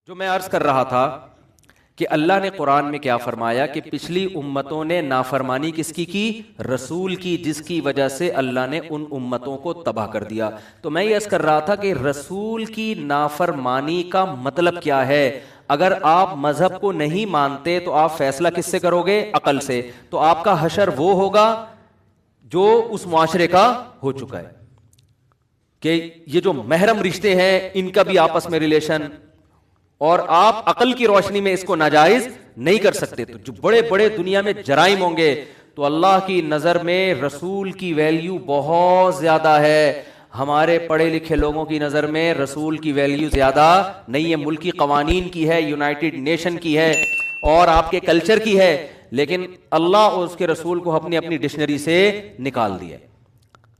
جو میں عرض کر رہا تھا کہ اللہ نے قرآن میں کیا فرمایا کہ پچھلی امتوں نے نافرمانی کس کی رسول کی، جس کی وجہ سے اللہ نے ان امتوں کو تباہ کر دیا۔ تو میں یہ عرض کر رہا تھا کہ رسول کی نافرمانی کا مطلب کیا ہے؟ اگر آپ مذہب کو نہیں مانتے تو آپ فیصلہ کس سے کرو گے؟ عقل سے۔ تو آپ کا حشر وہ ہوگا جو اس معاشرے کا ہو چکا ہے کہ یہ جو محرم رشتے ہیں ان کا بھی آپس میں ریلیشن، اور آپ عقل کی روشنی میں اس کو ناجائز نہیں کر سکتے۔ تو جو بڑے بڑے دنیا میں جرائم ہوں گے تو اللہ کی نظر میں رسول کی ویلیو بہت زیادہ ہے، ہمارے پڑھے لکھے لوگوں کی نظر میں رسول کی ویلیو زیادہ نہیں ہے۔ ملکی قوانین کی ہے، یونائٹڈ نیشن کی ہے اور آپ کے کلچر کی ہے، لیکن اللہ اور اس کے رسول کو اپنی اپنی ڈکشنری سے نکال دیا۔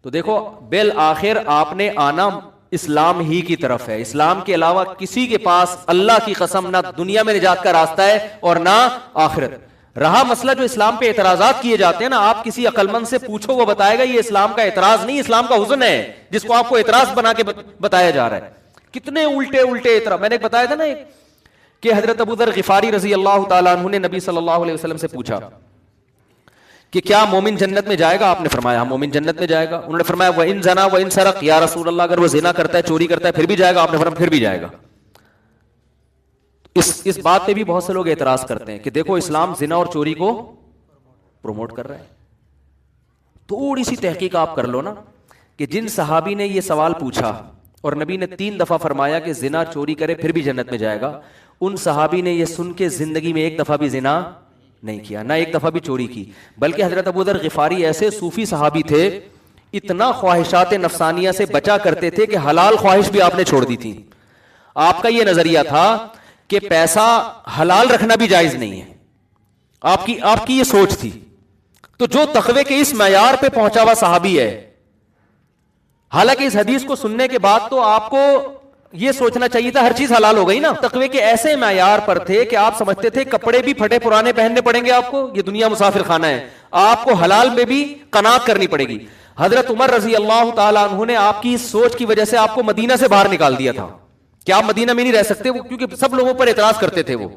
تو دیکھو بالآخر آپ نے آنا اسلام ہی کی طرف ہے۔ اسلام کے علاوہ کسی کے پاس اللہ کی قسم نہ دنیا میں نجات کا راستہ ہے اور نہ آخرت۔ رہا مسئلہ جو اسلام پہ اعتراضات کیے جاتے ہیں نا، آپ کسی عقل مند سے پوچھو وہ بتائے گا یہ اسلام کا اعتراض نہیں، اسلام کا حسن ہے جس کو آپ کو اعتراض بنا کے بتایا جا رہا ہے۔ کتنے الٹے الٹے اعتراض، میں نے بتایا تھا نا کہ حضرت ابو ذر غفاری رضی اللہ تعالیٰ عنہ نے نبی صلی اللہ علیہ وسلم سے پوچھا کہ کیا مومن جنت میں جائے گا؟ آپ نے فرمایا ہاں مومن جنت میں جائے گا۔ انہوں نے فرمایا وَإِن زَنَا وَإِن سَرَقَ، یا رسول اللہ اگر وہ زنا کرتا ہے، چوری کرتا ہے، پھر بھی جائے گا؟ آپ نے فرمایا پھر بھی جائے گا۔ اس بات پہ بھی بہت سے لوگ اعتراض کرتے ہیں کہ دیکھو اسلام زنا اور چوری کو پروموٹ کر رہا ہے۔ تھوڑی سی تحقیق آپ کر لو نا کہ جن صحابی نے یہ سوال پوچھا اور نبی نے 3 دفعہ فرمایا کہ زنا چوری کرے پھر بھی جنت میں جائے گا، ان صحابی نے یہ سن کے زندگی میں ایک دفعہ بھی زنا نہیں کیا، نہ ایک دفعہ بھی چوری کی۔ بلکہ حضرت ابو ذر غفاری ایسے صوفی صحابی تھے، اتنا خواہشات نفسانیہ سے بچا کرتے تھے کہ حلال خواہش بھی آپ نے چھوڑ دی تھی۔ آپ کا یہ نظریہ تھا کہ پیسہ حلال رکھنا بھی جائز نہیں ہے، آپ کی یہ سوچ تھی۔ تو جو تقوی کے اس معیار پہ پہنچا ہوا صحابی ہے، حالانکہ اس حدیث کو سننے کے بعد تو آپ کو یہ سوچنا چاہیے تھا ہر چیز حلال ہو گئی نا۔ تقوی کے ایسے معیار پر تھے کہ آپ سمجھتے تھے کپڑے بھی پھٹے پرانے پہننے پڑیں گے آپ کو، یہ دنیا مسافر خانہ ہے، آپ کو حلال میں بھی قناعت کرنی پڑے گی۔ حضرت عمر رضی اللہ تعالیٰ عنہ نے آپ کی اس سوچ کی وجہ سے آپ کو مدینہ سے باہر نکال دیا تھا کہ آپ مدینہ میں نہیں رہ سکتے، کیونکہ سب لوگوں پر اعتراض کرتے تھے وہ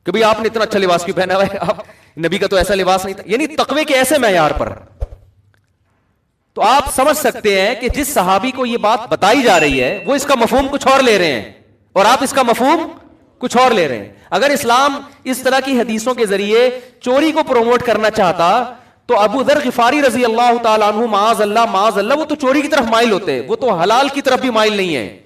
کہ بھئی آپ نے اتنا اچھا لباس کیوں پہنا ہوا ہے، آپ نبی کا تو ایسا لباس نہیں تھا، یعنی تقوی کے ایسے معیار پر۔ تو آپ سمجھ سکتے ہیں کہ جس صحابی کو یہ بات بتائی جا رہی ہے وہ اس کا مفہوم کچھ اور لے رہے ہیں اور آپ اس کا مفہوم کچھ اور لے رہے ہیں۔ اگر اسلام اس طرح کی حدیثوں کے ذریعے چوری کو پروموٹ کرنا چاہتا تو ابو ذر غفاری رضی اللہ تعالیٰ عنہ معاذ اللہ وہ تو چوری کی طرف مائل ہوتے، وہ تو حلال کی طرف بھی مائل نہیں ہے۔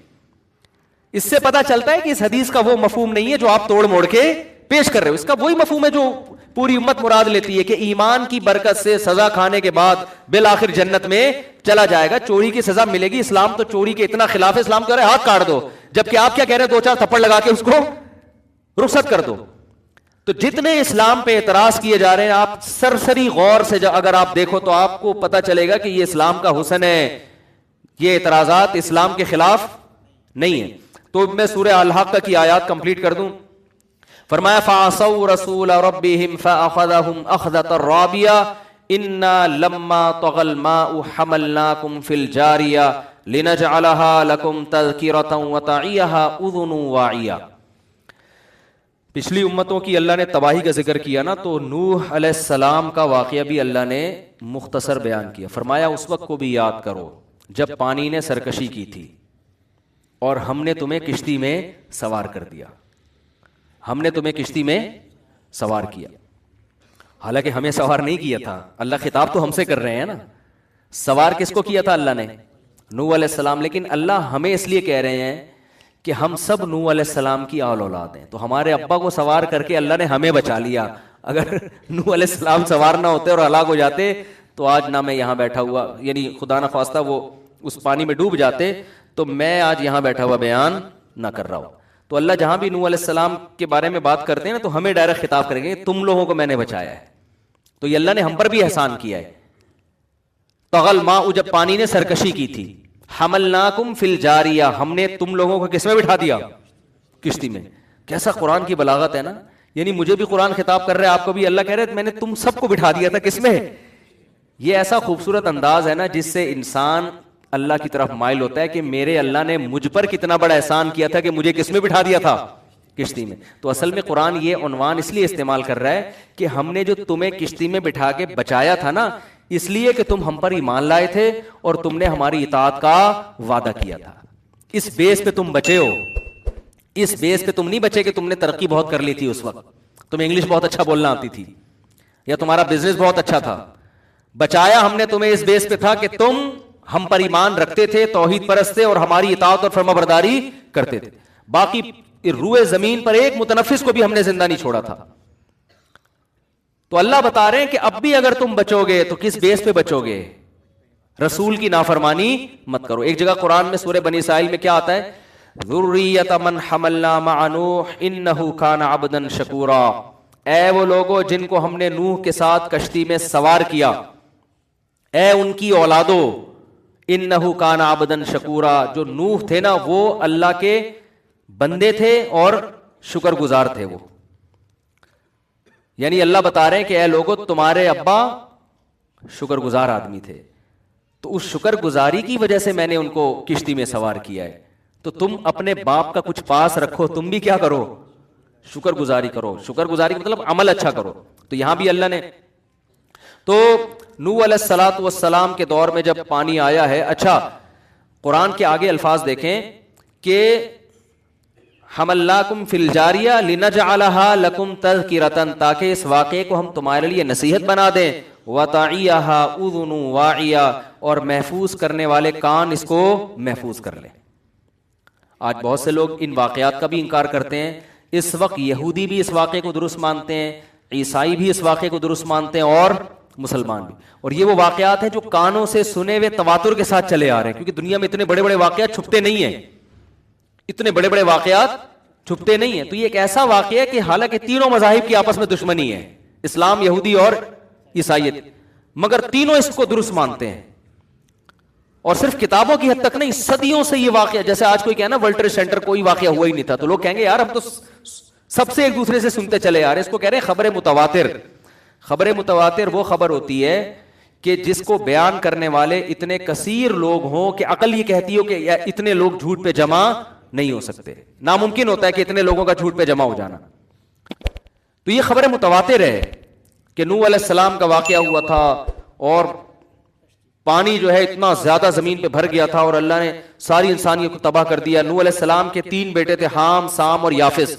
اس سے پتا چلتا ہے کہ اس حدیث کا وہ مفہوم نہیں ہے جو آپ توڑ موڑ کے پیش کر رہے ہو، اس کا وہی مفہوم ہے جو پوری امت مراد لیتی ہے کہ ایمان کی برکت سے سزا کھانے کے بعد بالآخر جنت میں چلا جائے گا، چوری کی سزا ملے گی۔ اسلام تو چوری کے اتنا خلاف ہے، اسلام کہہ رہے ہاتھ کاٹ دو، جبکہ آپ کیا کہہ رہے ہیں 2-4 تھپڑ لگا کے اس کو رخصت کر دو۔ تو جتنے اسلام پہ اعتراض کیے جا رہے ہیں آپ سرسری غور سے اگر آپ دیکھو تو آپ کو پتا چلے گا کہ یہ اسلام کا حسن ہے، یہ اعتراضات اسلام کے خلاف نہیں ہے۔ تو میں سورہ الحاقہ کی آیات کمپلیٹ کر دوں۔ فرمایا فَعَصَوْا رَسُولَ رَبِّهِمْ فَأَخَذَهُمْ أَخْذَةً رَّابِيَةً إِنَّا لَمَّا طَغَى الْمَاءُ حَمَلْنَاكُمْ فِي الْجَارِيَةِ لِنَجْعَلَهَا لَكُمْ تَذْكِرَةً وَتَعِيَهَا أُذُنٌ وَاعِيَةٌ۔ پچھلی امتوں کی اللہ نے تباہی کا ذکر کیا نا، تو نوح علیہ السلام کا واقعہ بھی اللہ نے مختصر بیان کیا۔ فرمایا اس وقت کو بھی یاد کرو جب پانی نے سرکشی کی تھی اور ہم نے تمہیں کشتی میں سوار کر دیا، ہم نے تمہیں کشتی میں سوار کیا۔ حالانکہ ہمیں سوار نہیں کیا تھا، اللہ خطاب تو ہم سے کر رہے ہیں نا۔ سوار کس کو کیا تھا؟ اللہ نے، نوح علیہ السلام۔ لیکن اللہ ہمیں اس لیے کہہ رہے ہیں کہ ہم سب نوح علیہ السلام کی آل اولاد ہیں، تو ہمارے ابا کو سوار کر کے اللہ نے ہمیں بچا لیا۔ اگر نوح علیہ السلام سوار نہ ہوتے اور ہلاک ہو جاتے تو آج نہ میں یہاں بیٹھا ہوا، یعنی خدا نہ خواستہ وہ اس پانی میں ڈوب جاتے تو میں آج یہاں بیٹھا ہوا بیان نہ کر رہا ہوں۔ تو اللہ جہاں بھی نوح علیہ السلام کے بارے میں بات کرتے ہیں نا تو ہمیں ڈائریکٹ خطاب کریں گے، تم لوگوں کو میں نے بچایا ہے۔ تو یہ اللہ نے ہم پر بھی احسان کیا ہے۔ طغى الماء، جب پانی نے سرکشی کی تھی، حملناکم فی الجاریہ، ہم نے تم لوگوں کو کس میں بٹھا دیا؟ کشتی میں۔ کیسا قرآن کی بلاغت ہے نا، یعنی مجھے بھی قرآن خطاب کر رہے ہیں، آپ کو بھی اللہ کہہ رہے میں نے تم سب کو بٹھا دیا تھا کس میں؟ یہ ایسا خوبصورت انداز ہے نا جس سے انسان اللہ کی طرف مائل ہوتا ہے کہ میرے اللہ نے مجھ پر کتنا بڑا احسان کیا تھا کہ مجھے کس میں بٹھا دیا تھا؟ کشتی میں. تو اصل میں قرآن یہ عنوان اس لیے استعمال کر رہا ہے کہ ہم نے جو تمہیں کشتی میں بٹھا کے بچایا تھا نا، اس لیے کہ تم ہم پر ایمان لائے تھے اور تم نے ہماری اطاعت کا وعدہ کیا تھا. اس بیس پہ تم بچے ہو. اس بیس پہ تم نہیں بچے کہ تم نے ترقی بہت کر لی تھی اس وقت، تمہیں انگلش بہت اچھا بولنا آتی تھی یا تمہارا بزنس بہت اچھا تھا. بچایا ہم نے تمہیں اس بیس پہ تھا کہ تم ہم پر ایمان رکھتے تھے، توحید پرست تھے اور ہماری اطاعت اور فرمانبرداری کرتے تھے. باقی روئے زمین پر ایک متنفس کو بھی ہم نے زندہ نہیں چھوڑا تھا. تو اللہ بتا رہے ہیں کہ اب بھی اگر تم بچو گے تو کس بیس پہ بچو گے؟ رسول کی نافرمانی مت کرو. ایک جگہ قرآن میں سورہ بنی اسرائیل میں کیا آتا ہے؟ ذریۃ من حملنا مع نوح انہ کان عبدا شکورا. اے وہ لوگوں جن کو ہم نے نوح کے ساتھ کشتی میں سوار کیا، اے ان کی اولادو، انہ کان عبدا شکورا، جو نوح تھے نا وہ اللہ کے بندے تھے اور شکر گزار تھے وہ. یعنی اللہ بتا رہے ہیں کہ اے لوگوں تمہارے ابا شکر گزار آدمی تھے، تو اس شکر گزاری کی وجہ سے میں نے ان کو کشتی میں سوار کیا ہے. تو تم اپنے باپ کا کچھ پاس رکھو، تم بھی کیا کرو؟ شکر گزاری کرو. شکر گزاری مطلب عمل اچھا کرو. تو یہاں بھی اللہ نے تو نوح علیہ الصلوۃ والسلام کے دور میں جب پانی آیا ہے. اچھا قرآن کے آگے الفاظ دیکھیں کہ حملناکم فی الجاریہ لنجعلها لکم تذکرۃ، تاکہ اس واقعے کو ہم تمہارے لیے نصیحت بنا دیں. وتعیھا اذن واعیہ، اور محفوظ کرنے والے کان اس کو محفوظ کر لیں. آج بہت سے لوگ ان واقعات کا بھی انکار کرتے ہیں. اس وقت یہودی بھی اس واقعے کو درست مانتے ہیں، عیسائی بھی اس واقعے کو درست مانتے ہیں اور مسلمان بھی. اور یہ وہ واقعات ہیں جو کانوں سے سنے ہوئے تواتر کے ساتھ چلے آ رہے ہیں، کیونکہ دنیا میں اتنے بڑے بڑے واقعات چھپتے نہیں ہیں. اتنے بڑے بڑے واقعات چھپتے نہیں ہیں. تو یہ ایک ایسا واقعہ ہے کہ حالانکہ تینوں مذاہب کی آپس میں دشمنی ہے، اسلام، یہودی اور عیسائیت، مگر تینوں اس کو درست مانتے ہیں. اور صرف کتابوں کی حد تک نہیں، صدیوں سے یہ واقعہ، جیسے آج کوئی کہنا نا ورلڈ ٹریڈ سینٹر کوئی واقعہ ہوا ہی نہیں تھا، تو لوگ کہیں گے یار ہم تو سب سے ایک دوسرے سے سنتے چلے آ رہے ہیں. اس کو کہہ رہے ہیں خبر متواتر. خبر متواتر وہ خبر ہوتی ہے کہ جس کو بیان کرنے والے اتنے کثیر لوگ ہوں کہ عقل یہ کہتی ہو کہ اتنے لوگ جھوٹ پہ جمع نہیں ہو سکتے. ناممکن ہوتا ہے کہ اتنے لوگوں کا جھوٹ پہ جمع ہو جانا. تو یہ خبر متواتر ہے کہ نوح علیہ السلام کا واقعہ ہوا تھا اور پانی جو ہے اتنا زیادہ زمین پہ بھر گیا تھا اور اللہ نے ساری انسانیت کو تباہ کر دیا. نوح علیہ السلام کے 3 بیٹے تھے، حام، سام اور یافس.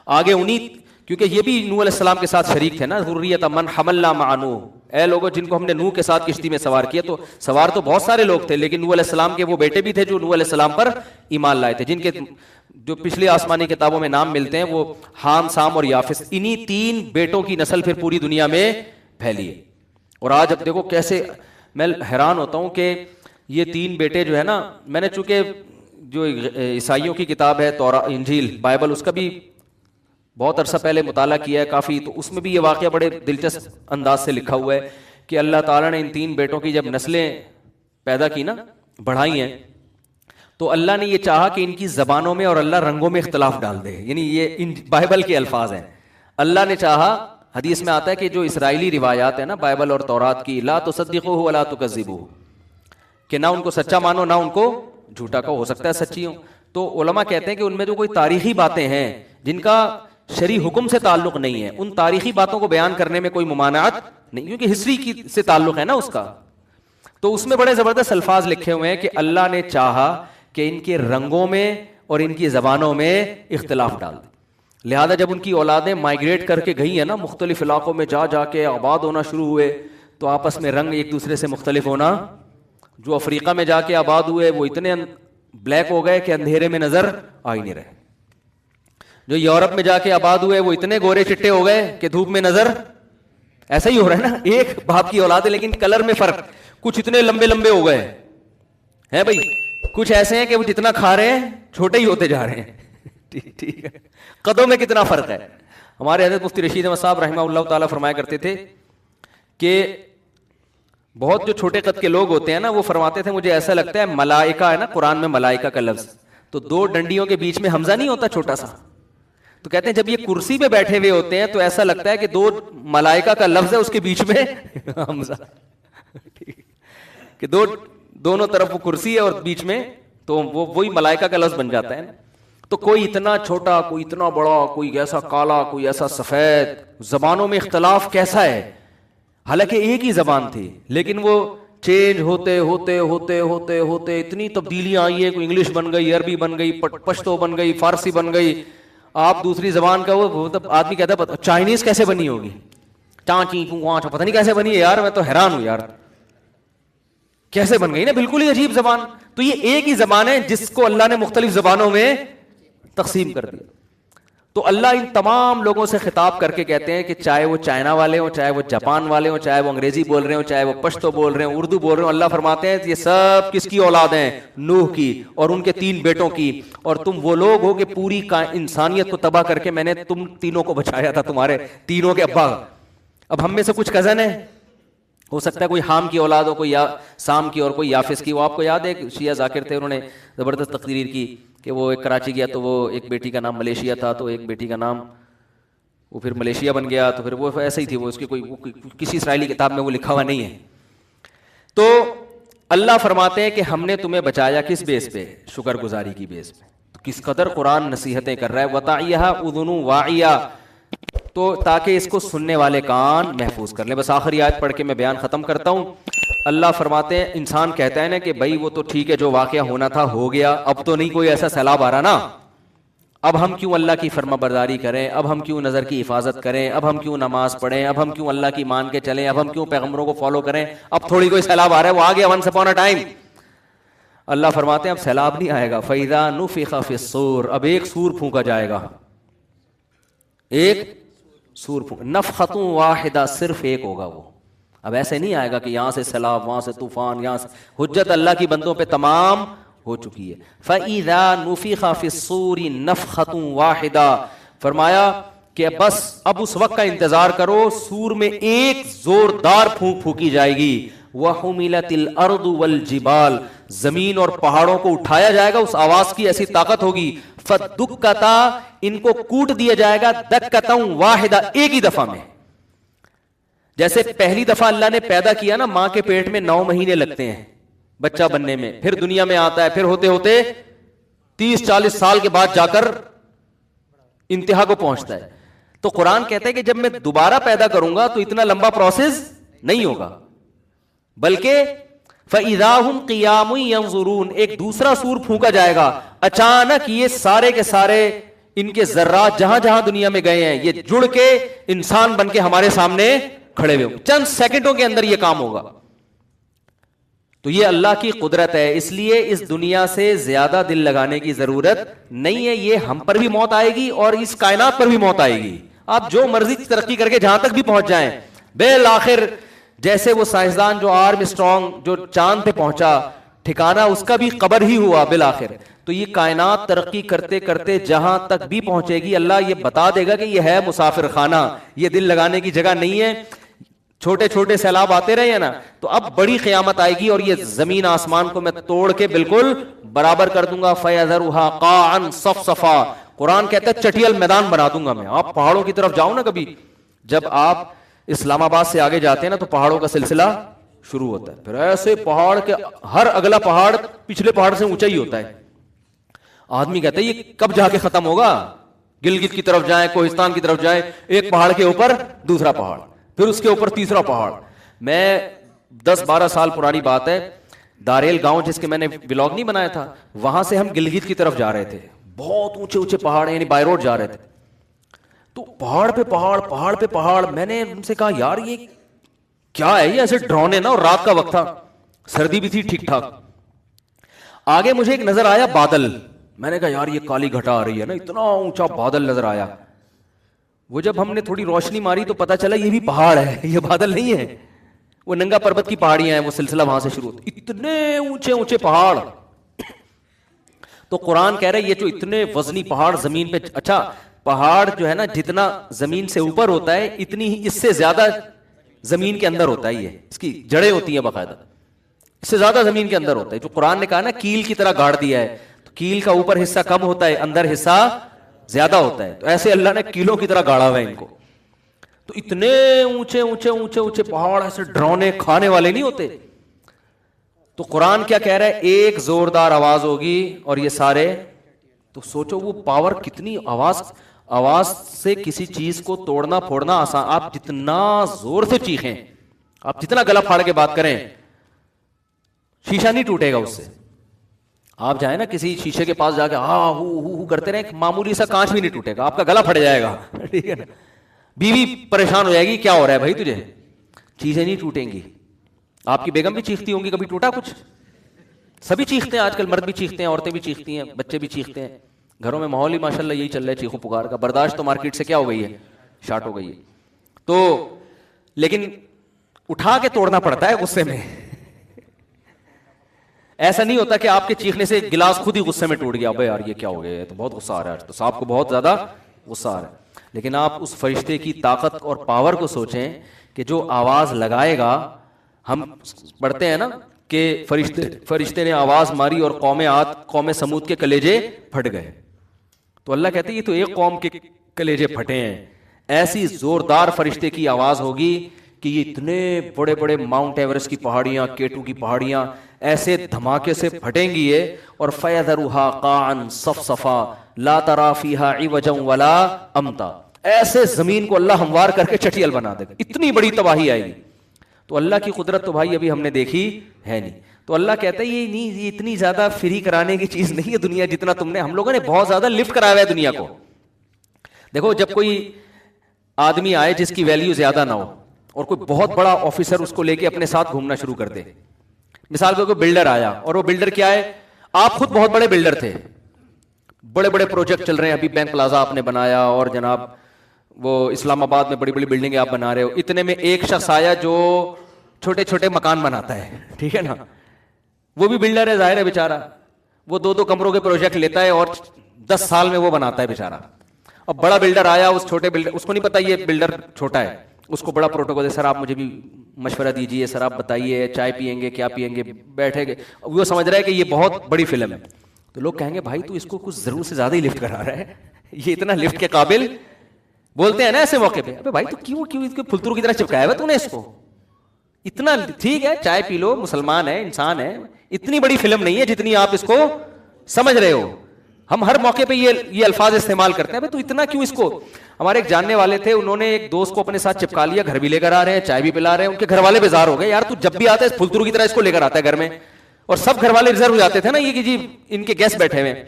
آگے انہیں، کیونکہ یہ بھی نوح علیہ السلام کے ساتھ شریک تھے نا، ذریۃ من حملنا مع نوح، اے لوگوں جن کو ہم نے نوح کے ساتھ کشتی میں سوار کیا. تو سوار تو بہت سارے لوگ تھے، لیکن نوح علیہ السلام کے وہ بیٹے بھی تھے جو نوح علیہ السلام پر ایمان لائے تھے، جن کے جو پچھلی آسمانی کتابوں میں نام ملتے ہیں وہ حام، سام اور یافس. انہی 3 بیٹوں کی نسل پھر پوری دنیا میں پھیلی ہے. اور آج اب دیکھو کیسے، میں حیران ہوتا ہوں کہ یہ 3 بیٹے جو ہے نا، میں نے چونکہ جو عیسائیوں کی کتاب ہے انجیل بائبل، اس کا بھی بہت عرصہ پہلے مطالعہ کیا ہے کافی، تو اس میں بھی یہ واقعہ بڑے دلچسپ انداز سے لکھا ہوا ہے کہ اللہ تعالیٰ نے ان 3 بیٹوں کی جب نسلیں پیدا کی نا، بڑھائی ہیں، تو اللہ نے یہ چاہا کہ ان کی زبانوں میں اور اللہ رنگوں میں اختلاف ڈال دے. یعنی یہ ان بائبل کے الفاظ ہیں. اللہ نے چاہا، حدیث میں آتا ہے کہ جو اسرائیلی روایات ہیں نا بائبل اور تورات کی، لا تصدقوہ ولا تکذبوہ، کہ نہ ان کو سچا مانو نہ ان کو جھوٹا کہو، ہو سکتا ہے سچی ہوں. تو علماء کہتے ہیں کہ ان میں جو کوئی تاریخی باتیں ہیں جن کا شرعی حکم سے تعلق نہیں ہے، ان تاریخی باتوں کو بیان کرنے میں کوئی ممانعت نہیں، کیونکہ ہسٹری کی سے تعلق ہے نا اس کا. تو اس میں بڑے زبردست الفاظ لکھے ہوئے ہیں کہ اللہ نے چاہا کہ ان کے رنگوں میں اور ان کی زبانوں میں اختلاف ڈال دے. لہذا جب ان کی اولادیں مائگریٹ کر کے گئی ہیں نا، مختلف علاقوں میں جا جا کے آباد ہونا شروع ہوئے، تو آپس میں رنگ ایک دوسرے سے مختلف ہونا. جو افریقہ میں جا کے آباد ہوئے وہ اتنے بلیک ہو گئے کہ اندھیرے میں نظر آ ہی نہیں رہے. جو یورپ میں جا کے آباد ہوئے وہ اتنے گورے چٹے ہو گئے کہ دھوپ میں نظر، ایسا ہی ہو رہا ہے نا، ایک باپ کی اولاد ہے لیکن کلر میں فرق. کچھ اتنے لمبے لمبے ہو گئے ہیں بھائی، کچھ ایسے ہیں کہ وہ جتنا کھا رہے ہیں چھوٹے ہی ہوتے جا رہے ہیں. ٹھیک ہے، قدوں میں کتنا فرق ہے. ہمارے حضرت مفتی رشید احمد صاحب رحمہ اللہ تعالیٰ فرمایا کرتے تھے کہ بہت جو چھوٹے قد کے لوگ ہوتے ہیں نا، وہ فرماتے تھے مجھے ایسا لگتا ہے ملائکہ ہے نا، قرآن میں ملائکہ کا لفظ، تو 2 ڈنڈیوں کے بیچ میں حمزہ نہیں ہوتا چھوٹا سا، تو کہتے ہیں جب یہ کرسی پہ بیٹھے ہوئے ہوتے ہیں تو ایسا لگتا ہے کہ 2 ملائکہ کا لفظ ہے، اس کے بیچ میں حمزہ، کہ دونوں طرف وہ کرسی ہے اور بیچ میں، تو وہی ملائکہ کا لفظ بن جاتا ہے نا. تو کوئی اتنا چھوٹا، کوئی اتنا بڑا، کوئی ایسا کالا، کوئی ایسا سفید، زبانوں میں اختلاف کیسا ہے، حالانکہ ایک ہی زبان تھی، لیکن وہ چینج ہوتے ہوتے ہوتے ہوتے ہوتے اتنی تبدیلیاں آئی ہیں، کوئی انگلش بن گئی، عربی بن گئی، پشتو بن گئی، فارسی بن گئی. آپ دوسری زبان کا وہ آدمی کہتا ہے چائنیز کیسے بنی ہوگی، چانچی پتہ نہیں کیسے بنی ہے یار، میں تو حیران ہوں یار کیسے بن گئی نا، بالکل ہی عجیب زبان. تو یہ ایک ہی زبان ہے جس کو اللہ نے مختلف زبانوں میں تقسیم کر دیا. تو اللہ ان تمام لوگوں سے خطاب کر کے کہتے ہیں کہ چاہے وہ چائنا والے ہوں، چاہے وہ جاپان والے ہوں، چاہے وہ انگریزی بول رہے ہوں، چاہے وہ پشتو بول رہے ہوں، اردو بول رہے ہوں، اللہ فرماتے ہیں یہ سب کس کی اولاد ہیں؟ نوح کی اور ان کے 3 بیٹوں کی. اور تم وہ لوگ ہو کہ پوری انسانیت کو تباہ کر کے میں نے تم تینوں کو بچایا تھا، تمہارے تینوں کے ابا. اب ہم میں سے کچھ کزن ہیں، ہو سکتا ہے کوئی حام کی اولاد ہو، کوئی سام کی اور کوئی یافس کی. وہ آپ کو یاد ہے شیعہ ذاکر تھے، انہوں نے زبردست تقریر کی کہ وہ ایک کراچی گیا تو وہ ایک بیٹی کا نام ملیشیا تھا، تو ایک بیٹی کا نام وہ پھر ملیشیا بن گیا، تو پھر وہ ایسے ہی تھی، وہ اس کی کوئی کسی اسرائیلی کتاب میں وہ لکھا ہوا نہیں ہے. تو اللہ فرماتے ہیں کہ ہم نے تمہیں بچایا کس بیس پہ؟ شکر گزاری کی بیس پہ. تو کس قدر قرآن نصیحتیں کر رہا ہے. وَتَعِيَهَا أُذُنُ وَاعِيَةٌ، تو تاکہ اس کو سننے والے کان محفوظ کر لیں. بس آخری آیت پڑھ کے میں بیان ختم کرتا ہوں. اللہ فرماتے ہیں، انسان کہتا ہے نا کہ بھائی وہ تو ٹھیک ہے، جو واقعہ ہونا تھا ہو گیا، اب تو نہیں کوئی ایسا سیلاب آ رہا نا، اب ہم کیوں اللہ کی فرما برداری کریں، اب ہم کیوں نظر کی حفاظت کریں، اب ہم کیوں نماز پڑھیں، اب ہم کیوں اللہ کی مان کے چلیں، اب ہم کیوں پیغمبروں کو فالو کریں، اب تھوڑی کوئی سیلاب آ رہا ہے، وہ آ گیا ونس اپون اے ٹائم. اللہ فرماتے ہیں اب سیلاب نہیں آئے گا. فَإِذَا نُفِخَ فِي الصُّورِ، اب ایک سور پھونکا جائے گا، ایک سور پھونکا، نفخۃ واحدہ، صرف ایک ہوگا وہ. اب ایسے نہیں آئے گا کہ یہاں سے سیلاب، وہاں سے طوفان، یہاں سے حجت اللہ کی بندوں پہ تمام ہو چکی ہے. فَإِذَا نُفِخَ فِي الصُّورِ نَفْخَةٌ وَاحِدَةٌ، فرمایا کہ بس اب اس وقت کا انتظار کرو، سور میں ایک زوردار پھونک پھونکی جائے گی. وَحُمِلَتِ الْأَرْضُ وَالْجِبَالُ، زمین اور پہاڑوں کو اٹھایا جائے گا، اس آواز کی ایسی طاقت ہوگی. فَدُّكَّتَا، ان کو کوٹ دیا جائے گا، دَكَّةً وَاحِدَةً، ایک ہی دفعہ میں. جیسے پہلی دفعہ اللہ نے پیدا کیا نا، ماں کے پیٹ میں 9 مہینے لگتے ہیں بچہ بننے میں، پھر دنیا میں آتا ہے، پھر ہوتے ہوتے 30-40 سال کے بعد جا کر انتہا کو پہنچتا ہے. تو قرآن کہتا ہے کہ جب میں دوبارہ پیدا کروں گا تو اتنا لمبا پروسیس نہیں ہوگا، بلکہ فَإِذَا هُمْ قِيَامٌ يَنظُرُونَ، ایک دوسرا سور پھونکا جائے گا. اچانک یہ سارے کے سارے ان کے ذرات جہاں جہاں دنیا میں گئے ہیں، یہ جڑ کے انسان بن کے ہمارے سامنے کھڑے ہوئے، چند سیکنڈوں کے اندر یہ کام ہوگا. تو یہ اللہ کی قدرت ہے، اس لیے اس دنیا سے زیادہ دل لگانے کی ضرورت نہیں ہے. یہ ہم پر بھی موت آئے گی اور اس کائنات پر بھی موت آئے گی. آپ جو مرضی ترقی کر کے جہاں تک بھی پہنچ جائیں، بالآخر جیسے وہ سائنسدان جو آرم اسٹرانگ جو چاند پہ پہنچا، ٹھکانہ اس کا بھی قبر ہی ہوا بالآخر. تو یہ کائنات ترقی کرتے کرتے جہاں تک بھی پہنچے گی، اللہ یہ بتا دے گا کہ یہ ہے مسافر خانہ، یہ دل لگانے کی جگہ نہیں ہے. چھوٹے چھوٹے سیلاب آتے رہے ہیں نا، تو اب بڑی قیامت آئے گی اور یہ زمین آسمان کو میں توڑ کے بالکل برابر کر دوں گا. فَيَذَرُهَا قَاعًا صَفْصَفًا، قرآن کہتا ہے چٹیل میدان بنا دوں گا میں. آپ پہاڑوں کی طرف جاؤ نا کبھی، جب آپ اسلام آباد سے آگے جاتے ہیں نا تو پہاڑوں کا سلسلہ شروع ہوتا ہے، پھر ایسے پہاڑ کے ہر اگلا پہاڑ پچھلے پہاڑ سے اونچا ہی ہوتا ہے. آدمی کہتا ہے یہ کب جا کے ختم ہوگا؟ گلگت کی طرف جائیں، کوہستان کی طرف جائیں، ایک پہاڑ کے اوپر دوسرا پہاڑ، پھر اس کے اوپر تیسرا پہاڑ. میں 10-12 سال پرانی بات ہے، داریل گاؤں جس کے میں نے ولاگ نہیں بنایا تھا، وہاں سے ہم گلگت کی طرف جا رہے تھے. بہت اونچے اونچے پہاڑ ہیں، یعنی بائی روڈ جا رہے تھے، تو پہاڑ پہ پہاڑ، پہاڑ پہ پہاڑ. میں نے ان سے کہا یار یہ کیا ہے، یہ ایسے ڈرونے نا، اور رات کا وقت تھا، سردی بھی تھی ٹھیک ٹھاک. آگے مجھے ایک نظر آیا بادل، میں نے کہا یار یہ کالی گھٹا آ رہی ہے نا، اتنا اونچا بادل نظر آیا. وہ جب ہم نے تھوڑی روشنی ماری تو پتا چلا یہ بھی پہاڑ ہے، یہ بادل نہیں ہے، وہ ننگا پربت کی پہاڑیاں ہیں، وہ سلسلہ وہاں سے شروع ہوتا. اتنے اونچے اونچے پہاڑ. تو قرآن کہہ رہا ہے یہ جو اتنے وزنی پہاڑ زمین پہ، اچھا پہاڑ جو ہے نا جتنا زمین سے اوپر ہوتا ہے اتنی ہی اس سے زیادہ زمین کے اندر ہوتا ہے، یہ اس کی جڑیں ہوتی ہیں باقاعدہ، اس سے زیادہ زمین کے اندر ہوتا ہے. جو قرآن نے کہا نا کیل کی طرح گاڑ دیا ہے، تو کیل کا اوپر حصہ کم ہوتا ہے، اندر حصہ زیادہ ہوتا ہے، تو ایسے اللہ نے کیلوں کی طرح گاڑا ہوا ہے ان کو. تو اتنے اونچے اونچے اونچے اونچے پہاڑ ایسے ڈرونے کھانے والے نہیں ہوتے. تو قرآن کیا کہہ رہا ہے، ایک زوردار آواز ہوگی اور یہ سارے تو سوچو وہ پاور کتنی، آواز سے کسی چیز کو توڑنا پھوڑنا آسان. آپ جتنا زور سے چیخیں، آپ جتنا گلا پھاڑ کے بات کریں، شیشہ نہیں ٹوٹے گا اس سے. آپ جائیں نا کسی شیشے کے پاس جا کے ہاں ہو کرتے رہے، معمولی سا کانچ بھی نہیں ٹوٹے گا، آپ کا گلا پھٹ جائے گا. ٹھیک ہے نا. بیوی پریشان ہو جائے گی، کیا ہو رہا ہے بھائی تجھے، چیزیں نہیں ٹوٹیں گی. آپ کی بیگم بھی چیختی ہوں گی، کبھی ٹوٹا کچھ؟ سبھی چیختے ہیں آج کل، مرد بھی چیختے ہیں، عورتیں بھی چیختی ہیں، بچے بھی چیختے ہیں. گھروں میں ماحول ہی ماشاءاللہ یہی چل رہا ہے، چیخو پکار کا. برداشت تو مارکیٹ سے کیا ہو گئی ہے، شارٹ ہو گئی ہے. تو لیکن اٹھا کے توڑنا پڑتا ہے غصے میں. ایسا نہیں ہوتا کہ آپ کے چیخنے سے گلاس خود ہی غصے میں ٹوٹ گیا، بھائی یار یہ کیا ہو گیا، تو بہت غصہ آ رہا ہے، تو صاحب کو بہت زیادہ غصہ آ رہا ہے. لیکن آپ اس فرشتے کی طاقت اور پاور کو سوچیں کہ جو آواز لگائے گا. ہم پڑھتے ہیں نا کہ فرشتے نے آواز ماری اور قوم عاد قوم سمود کے کلیجے پھٹ گئے. تو اللہ کہتے ہیں یہ تو ایک قوم کے کلیجے پھٹے ہیں. ایسی زوردار فرشتے کی آواز ہوگی کہ یہ اتنے بڑے بڑے ماؤنٹ ایورسٹ کی پہاڑیاں، کیٹو کی پہاڑیاں ایسے دھماکے سے پھٹیں گی یہ. اور فَيَذَرُهَا قَاعًا صَفْصَفًا لَا تَرَىٰ فِيهَا عِوَجًا وَلَا أَمْتًا. ایسے زمین کو اللہ ہموار کر کے چٹیل بنا دے گا، اتنی بڑی تباہی آئے گی. تو اللہ کی قدرت تو بھائی ابھی ہم نے دیکھی ہے نہیں. تو اللہ کہتا ہے یہ اتنی زیادہ فری کرانے کی چیز نہیں ہے دنیا، جتنا تم نے، ہم لوگوں نے بہت زیادہ لفٹ کرایا ہے دنیا کو. دیکھو جب کوئی آدمی آئے جس کی ویلیو زیادہ نہ ہو اور کوئی بہت بڑا آفیسر اس کو لے کے اپنے ساتھ گھومنا شروع کر دے. مثال کے کوئی بلڈر آیا، اور وہ بلڈر کیا ہے، آپ خود بہت بڑے بلڈر تھے، بڑے بڑے پروجیکٹ چل رہے ہیں، ابھی بینک پلازا آپ نے بنایا، اور جناب وہ اسلام آباد میں بڑی بڑی بلڈنگیں آپ بنا رہے ہو. اتنے میں ایک شخص آیا جو چھوٹے چھوٹے مکان بناتا ہے، ٹھیک ہے نا. وہ بھی بلڈر ہے، ظاہر ہے بیچارہ، وہ 2 کمروں کے پروجیکٹ لیتا ہے اور 10 سال میں وہ بناتا ہے بیچارہ. اب بڑا بلڈر آیا، اس چھوٹے بلڈر، اس کو نہیں پتا یہ بلڈر چھوٹا ہے، اس کو بڑا پروٹوکول ہے، سر آپ مجھے بھی مشورہ دیجیے، سر آپ بتائیے چائے پیئیں گے کیا پیئیں گے، بیٹھے گے. وہ سمجھ رہا ہے کہ یہ بہت بڑی فلم ہے. تو لوگ کہیں گے بھائی تو اس کو کچھ ضرور سے زیادہ ہی لفٹ کرا رہا ہے، یہ اتنا لفٹ کے قابل. بولتے ہیں نا ایسے موقع پہ، ابے بھائی تو کیوں اس کو پھلترو کی طرح چپکایا ہوا تو نے اس کو، اتنا ٹھیک ہے چائے پی لو، مسلمان ہے، انسان ہے، اتنی بڑی فلم نہیں ہے جتنی آپ اس کو سمجھ رہے ہو. ہم ہر موقع پہ یہ الفاظ استعمال کرتے ہیں، تو اتنا کیوں اس کو. ہمارے ایک جاننے والے تھے، انہوں نے ایک دوست کو اپنے ساتھ چپکا لیا، گھر بھی لے کر آ رہے ہیں، چائے بھی پلا رہے ہیں. ان کے گھر والے بیزار ہو گئے، یار تو جب بھی آتا ہے پھلترو کی طرح اس کو لے کر آتا ہے گھر میں. اور سب گھر والے ریزرو ہو جاتے تھے نا یہ کہ جی ان کے گیسٹ بیٹھے ہوئے.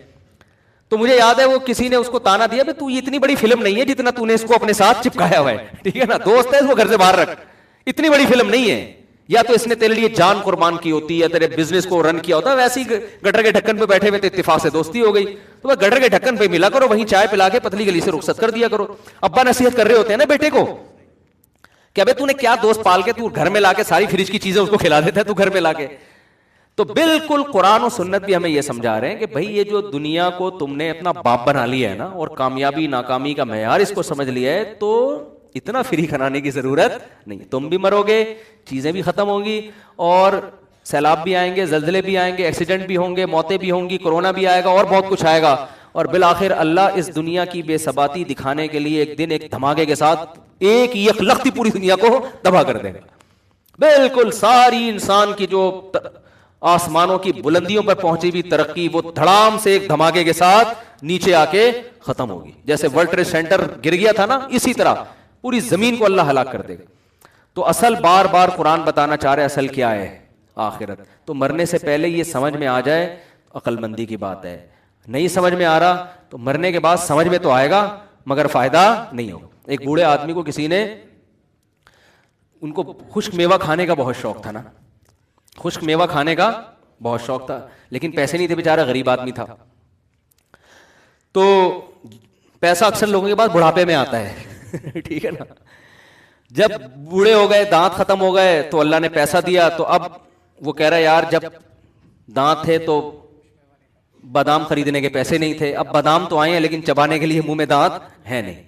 تو مجھے یاد ہے وہ کسی نے اس کو تانا دیا، تو یہ اتنی بڑی فلم نہیں ہے جتنا تو نے اس کو اپنے ساتھ چپکایا ہوا ہے، ٹھیک ہے نا. دوست ہے اس کو گھر سے باہر رکھ، اتنی بڑی فلم نہیں ہے. یا تو اس نے تیرے لیے جان قربان کی ہوتی ہے، تیرے بزنس کو رن کیا ہوتا ہے، ویسے ہی گٹر کے ڈھکن پہ بیٹھے ہوئے تو اتفاق سے دوستی ہو گئی. تو وہ گٹر کے ڈھکن پہ ملا کرو، وہیں چائے پلا کے پتلی گلی سے رخصت کر دیا کرو. ابا نصیحت کر رہے ہوتے ہیں نا بیٹے کو کہ ابے تو نے کیا دوست پال کے تو گھر میں لا کے ساری فریج کی چیزیں اس کو کھلا دیتا ہے تو گھر میں لا کے. تو بالکل قرآن و سنت بھی ہمیں یہ سمجھا رہے ہیں کہ بھائی یہ جو دنیا کو تم نے اپنا باپ بنا لیا ہے نا، اور کامیابی ناکامی کا معیار اس کو سمجھ لیا ہے، تو اتنا فری کرانے کی ضرورت نہیں. تم بھی مرو گے، چیزیں بھی ختم ہوں گی، اور سیلاب بھی آئیں گے، زلزلے بھی آئیں گے، ایکسیڈنٹ بھی ہوں گے، موتیں بھی ہوں گی، کورونا بھی آئے گا، اور بہت کچھ آئے گا. اور بالآخر اللہ اس دنیا کی بے ثباتی دکھانے کے لیے ایک دن ایک دھماکے کے ساتھ ایک یکلختی پوری دنیا کو تباہ کر دے گا. بالکل ساری انسان کی جو آسمانوں کی بلندیوں پر پہنچی بھی ترقی، وہ دھڑام سے ایک دھماکے کے ساتھ نیچے آ کے ختم ہوگی. جیسے ورلڈ ٹریڈ سینٹر گر گیا تھا نا، اسی طرح پوری زمین کو اللہ ہلاک کر دے گا. تو اصل بار بار قرآن بتانا چاہ رہے اصل کیا ہے، آخرت. تو مرنے سے پہلے یہ سمجھ میں آ جائے، عقل مندی کی بات ہے. نہیں سمجھ میں آ رہا تو مرنے کے بعد سمجھ میں تو آئے گا مگر فائدہ نہیں ہوگا. ایک بوڑھے آدمی کو کسی نے، ان کو خشک میوہ کھانے کا بہت شوق تھا نا، خشک میوہ کھانے کا بہت شوق تھا، لیکن پیسے نہیں تھے، بیچارہ غریب آدمی تھا. تو پیسہ اکثر لوگوں کے پاس بڑھاپے میں آتا ہے ٹھیک ہے نا. جب بوڑھے ہو گئے، دانت ختم ہو گئے، تو اللہ نے پیسہ دیا. تو اب وہ کہہ رہا ہے یار جب دانت تھے تو بادام خریدنے کے پیسے نہیں تھے، اب بادام تو آئے ہیں لیکن چبانے کے لیے منہ میں دانت ہے نہیں.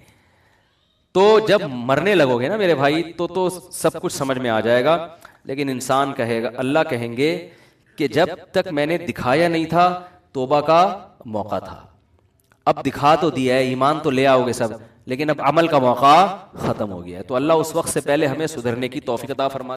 تو جب مرنے لگو گے نا میرے بھائی تو سب کچھ سمجھ میں آ جائے گا. لیکن انسان کہے گا، اللہ کہیں گے کہ جب تک میں نے دکھایا نہیں تھا توبہ کا موقع تھا، اب دکھا تو دیا ہے، ایمان تو لے آؤ گے سب، لیکن اب عمل کا موقع ختم ہو گیا ہے. تو اللہ اس وقت سے پہلے ہمیں سدھرنے کی توفیق عطا فرما.